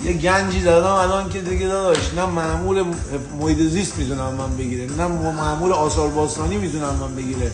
یه گنجی دادم الان که دیگه داداش نه مأمور محیط زیست میدونم من بگیره نه مأمور آثار باستانی میدونم من بگیره.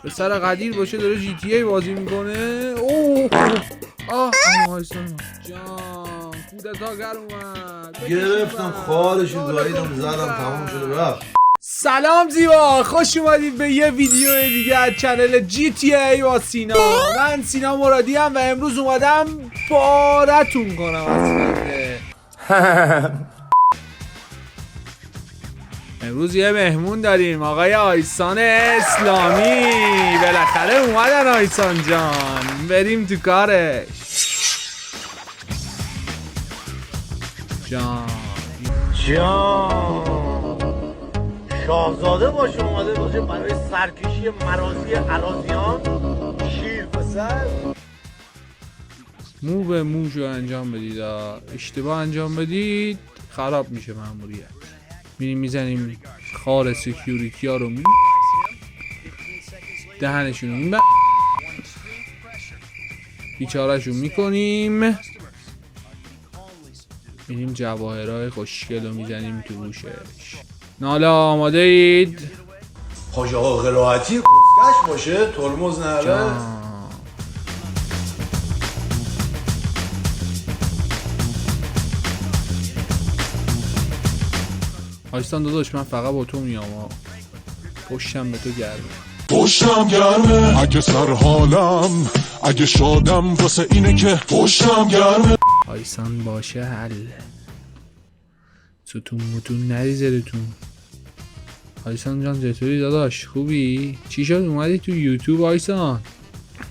پسر قدیر باشه داره جی تی ای بازی میکنه. اوه مایستان جان کودتاگر اومد گرفتم خالشو گاهیدم زدم تمام شده رفت. سلام زیبا، خوش اومدید به یه ویدیو دیگه از چنل جی تی ای با سینا. من سینا مرادی ام و امروز اومدم پارتون کنم از امروز یه مهمون داریم، آقای آیسان اسلامی. بالاخره اومدن آیسان جان، بریم تو کارش. جان شاهزاده باشه اومده باشه برای سرکشی مرازی اراضیان شیر پسر مو به موشو انجام بدید، اشتباه انجام بدید خراب میشه ماموریت. میریم میزنیم خار سکیوریتی ها رو دهنشون رو بیچارهشون میکنیم. میریم جواهرهای خوشگل رو میزنیم تو روشش. نالا آماده اید؟ حاج آقا قرائتی کسکش باشه ترمز نره. آیستان داداش من فقط با تو میام، پشتم به تو گرمه. پشتم گرمه اگه سر حالم، اگه شادم واسه اینه که پشتم گرمه. آیسان باشه حل، ستون متون نریزه تون. آیسان جان چطوری داداش، خوبی؟ چی شد اومدی تو یوتیوب آیسان؟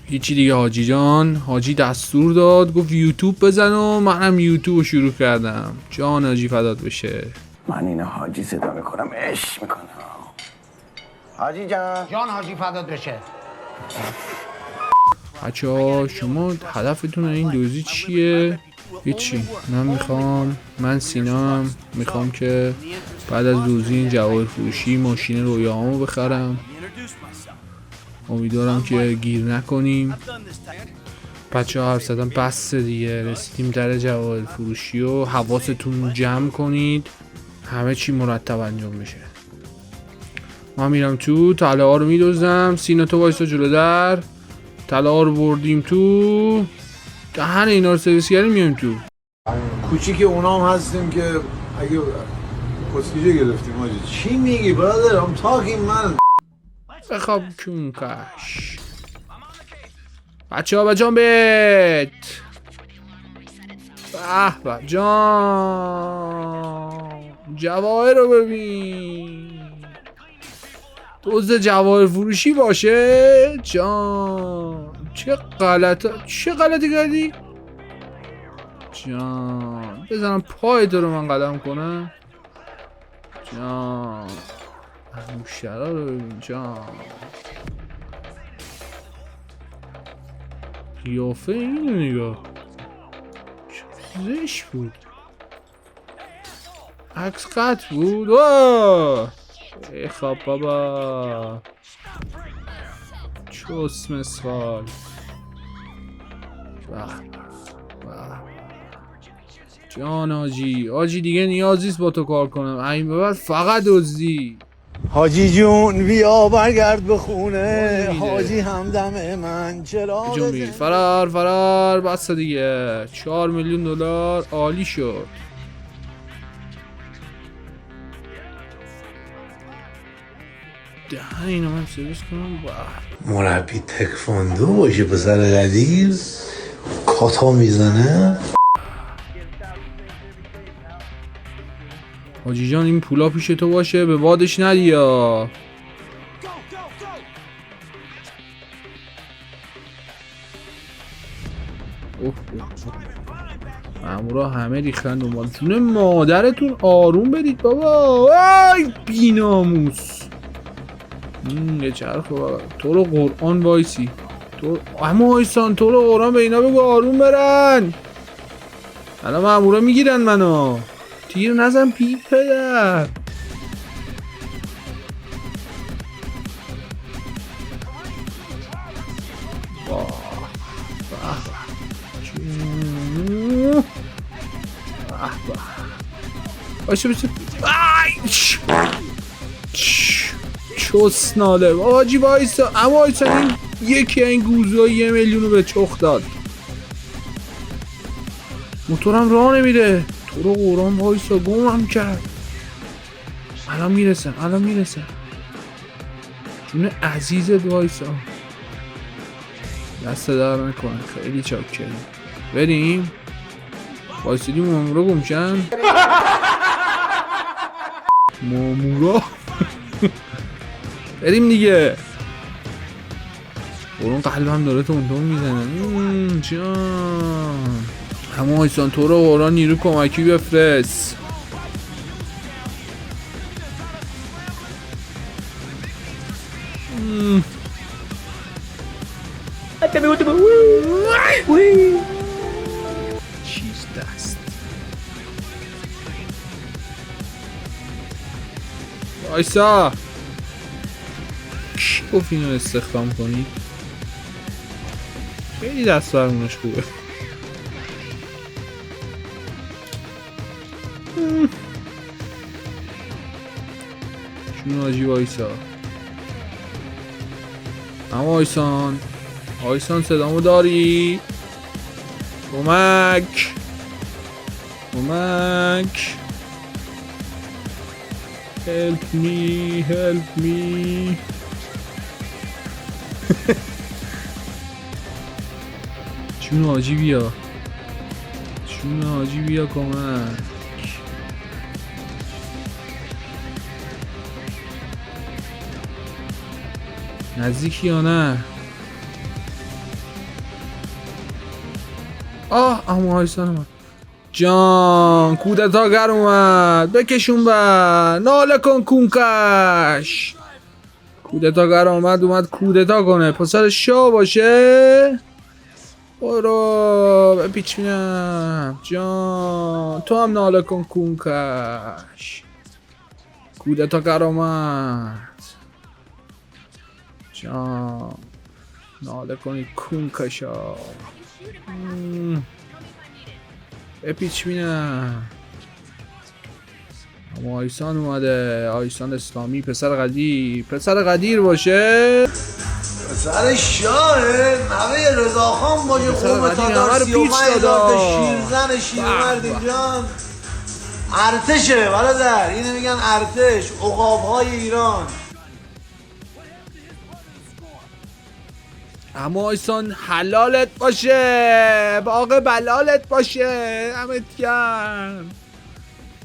هیچی دیگه حاجی جان، حاجی دستور داد گفت یوتیوب بزن و منم یوتیوب رو شروع کردم. جان حاجی فدات بشه. من اینو حاجی صدا میکنم عشق میکنم. حاجی جان حاجی فدات بشه. بچه‌ها شما هدفتون این دوزی چیه؟ هیچی. من سینام میخوام که بعد از دوزی این جواهر فروشی ماشین رویاهامو بخرم. امیدوارم که گیر نکنیم. بچه‌ها حرف زدم بس دیگه، رسیدیم در جواهر فروشی و حواستون جمع کنید همه چی مرتب انجام بشه. ما میرم تو طلا ها رو میدوزم. سینا تو وایسا جلو در. طلا ها رو بردیم تو دهن اینا رو سرویس کردیم میایم تو. کوچیک اونام هستیم که اگه کسکیجه گرفتیم حاجی. چی میگی برادر؟ ام تاکینگ من. بخواب کونکش. بچه ها بجان بیت. به جان جواهر رو ببین. دوز جواهر فروشی باشه جان. چه غلطی کردی جان؟ بزنم پای تو رو من قدم کنم جان. موشترا رو ببین جان. قیافه اینو نگاه، زشت بود. عکس قطع بود. ای خواب بابا چوس مسخال. جان آجی دیگه نیازیست با تو کار کنم. این به بعد فقط دزدی. حاجی جون بیا برگرد به خونه. حاجی همدم من چرا جنبی فرار بس دیگه. 4 میلیون دلار عالی شد. دهن اینو من سرویس کنم. مربی تکواندو باشه پسر قدیر کاتا میزنه. حاجی جان این پولا پیش تو باشه به بادش ندیا. مامورا همه ریختن دنبال جون مادرتون. آروم بدید بابا. ای بی‌ناموس. یه چرخ بابا. تو رو قرآن وایسی. اما آیسان تو رو قرآن به اینا بگو آروم برن. الان مامورا میگیرن منو. تیر نزن پیپ پدر. باشه چوس ناله آجی وایسا. اما وایسا این یکی این گوزو 1 میلیون رو به چخ داد. موتورم راه نمیره. تو رو قرآن وایسا گمم کرد. الان میرسن جون عزیزت وایسا. دست در نکن خیلی چاکری. بریم وایسیدیم مامورا گمشن. مامورا بریم دیگه. برون قلبم داره تون میزنه. جان اما ایسان تو رو قرآن نیرو کمکی بفرست. چیز دست وایسا. کی گفت اینو استخدام کنید؟ خیلی دست برمونش خوبه. چون آجی وایسا. اما آیسان صدامو داری؟ کمک help me چون آجی بیا کمک. نزدیکی یا نه؟ اما آیسان اومد. جان کودتاگر اومد. بکشون بر ناله کن کونکش. کودتاگر اومد کودتا کنه. پسر شاه باشه. برو بپیچ بینم. جان تو هم ناله کن کونکش. کودتاگر اومد. جان ناله کنی کونکشا. بپیچ بینم. اما آیسان اومده. آیسان اسلامی پسر قدیر باشه. پسر شاهه نوه رضاخان باشه. خوب تا 35,000 تا شیرمرد جان. ارتشه برادر. اینو میگن ارتش. عقاب‌های ایران. اما آیسان حلالت باشه. باغ بلالت باشه. همت گرم.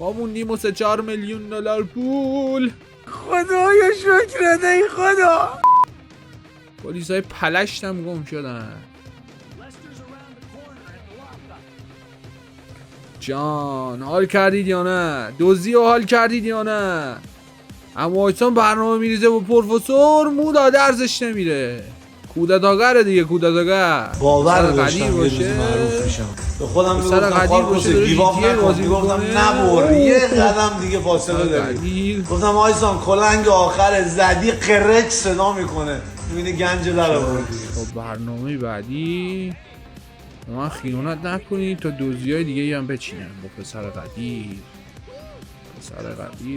ما موندیم و 3-4 میلیون دلار پول. خدایا شکرت ای خدا. پلیسای پلشت هم گم شدن. جان حال کردید یا نه؟ دزدی رو حال کردید یا نه؟ اما آیسان برنامه میریزه با پروفسور مودا درزش نمیره. کودتاگره دیگه. کودتاگر باور داشتم باشه. معروف میشم. به خودم میگفتم خارکوس گیواب نکن. میگفتم نبر یه قدم دیگه فاصله داری. گفتم آیسان کلنگ آخر زدی قرچ صدا میکنه. میبینی گنج در آوردی. خب برنامه بعدی من خیانت نکنید تا دوزیای دیگه هم بچینم با پسر قدیر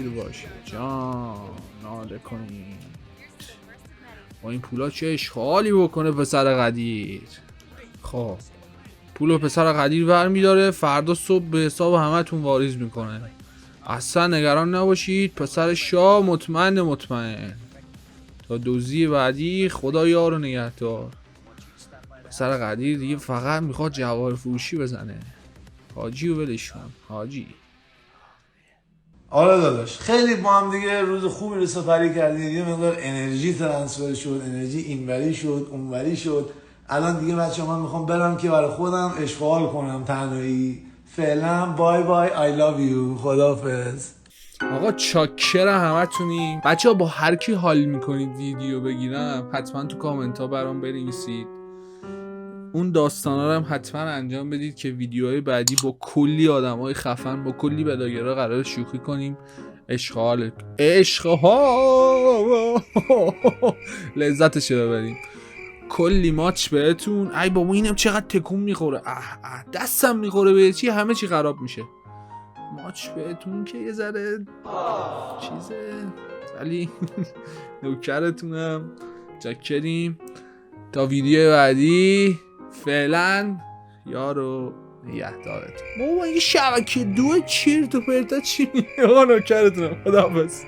باشه. جان ناله کنید. با این پولا چه اشغالی بکنه پسر قدیر. خب پولو پسر قدیر برمیداره. فردا صبح به حساب همتون واریز میکنه. اصلا نگران نباشید. پسر شاه مطمئن تا دوزی بعدی خدا یار و نگهدار. پسر قدیر دیگه فقط میخواد جواهر فروشی بزنه. حاجی رو ولش کن. حاجی آره داداش خیلی با هم دیگه روز خوبی رو سپری کردیم. یه مقدار انرژی ترانسفر شد. انرژی اینوری شد اونوری شد. الان دیگه بچه من میخوام برم که برای خودم اشغال کنم تنهایی. فعلا بای بای I love you. خداحافظ. آقا چاکر همتونی. بچه ها با هر کی حال میکنید ویدیو بگیرم حتما تو کامنت ها برام بنویسید. اون داستانا رو هم حتما انجام بدید که ویدیوهای بعدی با کلی آدمای خفن با کلی بلاگرها قرار شوخی کنیم. اشغال لذتش رو ببریم. کلی ماچ بهتون. ای بابا اینم چقدر تکون میخوره. دستم میخوره به چی همه چی خراب میشه. ماچ بهتون که یه ذره چیزه، ولی نوکرتونم. چاکریم. تا ویدیو بعدی فعلا یارو نگهدارتون. بابا این شبکه 2 چرت و پرتا چی میگه؟ آقا نوکرتونم. خداحافظ.